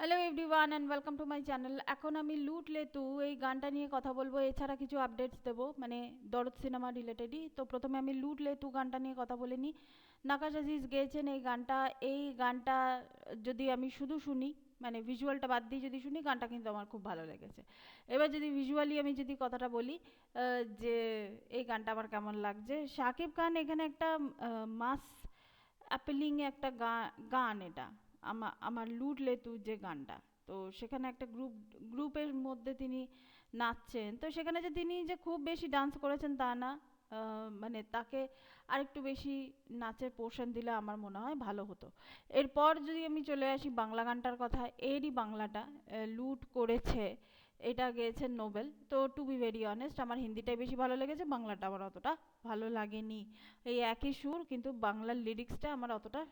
Hello everyone and welcome to my channel. এখন আমি লুট লে তু এই গানটা নিয়ে কথা বলবো, এছাড়া কিছু আপডেটস দেবো, মানে দরদ সিনেমা রিলেটেডই। তো প্রথমে আমি লুট লে তু গানটা নিয়ে কথা বলে নিই। নাকাশ আজিজ গেয়েছেন এই গানটা যদি আমি শুধু শুনি, মানে ভিজুয়ালটা বাদ দিয়ে যদি শুনি, গানটা কিন্তু আমার খুব ভালো লেগেছে। এবার যদি ভিজুয়ালি আমি যদি কথাটা বলি, যে এই গানটা আমার কেমন লাগছে, শাকিব খান এখানে একটা মাস অ্যাপেলিং একটা গান এটা। আমার লুট লেতু যে গানটা, তো সেখানে একটা গ্রুপের মধ্যে তিনি নাচছেন, তো সেখানে যে তিনি যে খুব বেশি ডান্স করেছেন তা না। মানে তাকে আরেকটু বেশি নাচের পোর্শন দিলে আমার মনে হয় ভালো হতো। এরপর যদি আমি চলে আসি বাংলা গানটার কথা, এরই বাংলাটা লুট করেছে, এটা গেয়েছেন নোবেল। তো টু বি ভেরি অনেস্ট, আমার হিন্দিটাই বেশি ভালো লেগেছে, বাংলাটা আমার অতটা ভালো লাগেনি। এই একই সুর, কিন্তু বাংলার লিরিক্সটা আমার অতটা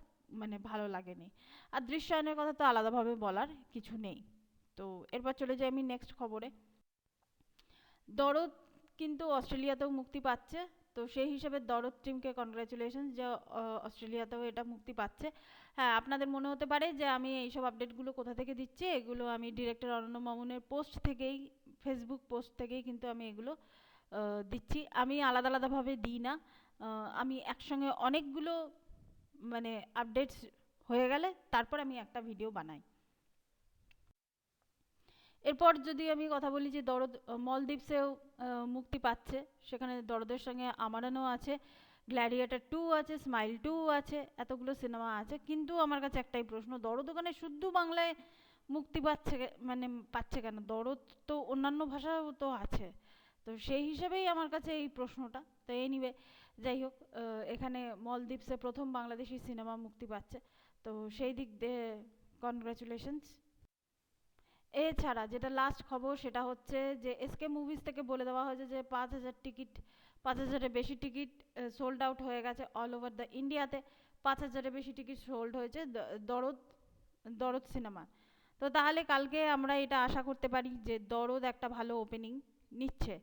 মানে ভালো লাগেনি। আর দৃশ্যায়নের কথা তো আলাদাভাবে বলার কিছু নেই। তো এরপর চলে যাই আমি নেক্সট খবরে। দরদ কিন্তু অস্ট্রেলিয়াতেও মুক্তি পাচ্ছে। তো সেই হিসেবে দরদ টিমকে কনগ্রাচুলেশন যে অস্ট্রেলিয়াতেও এটা মুক্তি পাচ্ছে। হ্যাঁ, আপনাদের মনে হতে পারে যে আমি এইসব আপডেটগুলো কোথা থেকে দিচ্ছি, এগুলো আমি ডিরেক্টর অরণ্য মামুনের পোস্ট থেকেই, ফেসবুক পোস্ট থেকেই কিন্তু আমি এগুলো দিচ্ছি। আমি আলাদা আলাদাভাবে দিই না। আমি একসঙ্গে অনেকগুলো মানে আপডেটস হয়ে গেলে তারপর আমি একটা ভিডিও বানাই। এরপর যদি আমি কথা বলি যে দরদ মলদ্বীপসেও মুক্তি পাচ্ছে, সেখানে দরদের সঙ্গে আমারানও আছে, গ্ল্যাডিয়েটার 2 আছে, স্মাইল 2 আছে, এতগুলো সিনেমা আছে। কিন্তু আমার কাছে একটাই প্রশ্ন, দরদ ওখানে শুদ্ধ বাংলায় মুক্তি পাচ্ছে মানে পাচ্ছে কেন? দরদ তো অন্যান্য ভাষাও তো আছে। তো সেই হিসেবেই আমার কাছে এই প্রশ্নটা। তো এনিওয়ে, যাই হোক, এখানে মলদ্বীপসে প্রথম বাংলাদেশি সিনেমা মুক্তি পাচ্ছে। তো সেই দিক দিয়ে কনগ্রাচুলেশনস। এছাড়া যেটা লাস্ট খবর সেটা হচ্ছে যে এসকে মুভিজ থেকে বলে দেওয়া হয়েছে যে 5,000 টিকিট, 5,000-এর বেশি টিকিট সোল্ড আউট হয়ে গেছে অল ওভার দ্য ইন্ডিয়াতে। 5,000-এর বেশি টিকিট সোল্ড হয়েছে দরদ দরদ সিনেমা। তো তাহলে কালকে আমরা এটা আশা করতে পারি যে দরদ একটা ভালো ওপেনিং নিচ্ছে।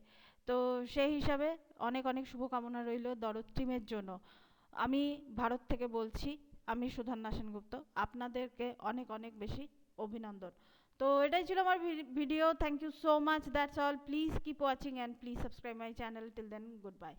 তো সেই হিসাবে অনেক অনেক শুভকামনা রইল দরদ টিমের জন্য। আমি ভারত থেকে বলছি, আমি সুধন্যা সেনগুপ্ত, আপনাদেরকে অনেক অনেক বেশি অভিনন্দন। তো এটাই ছিল আমার video. Thank you so much, that's all. Please keep watching and please subscribe my channel. Till then, good bye.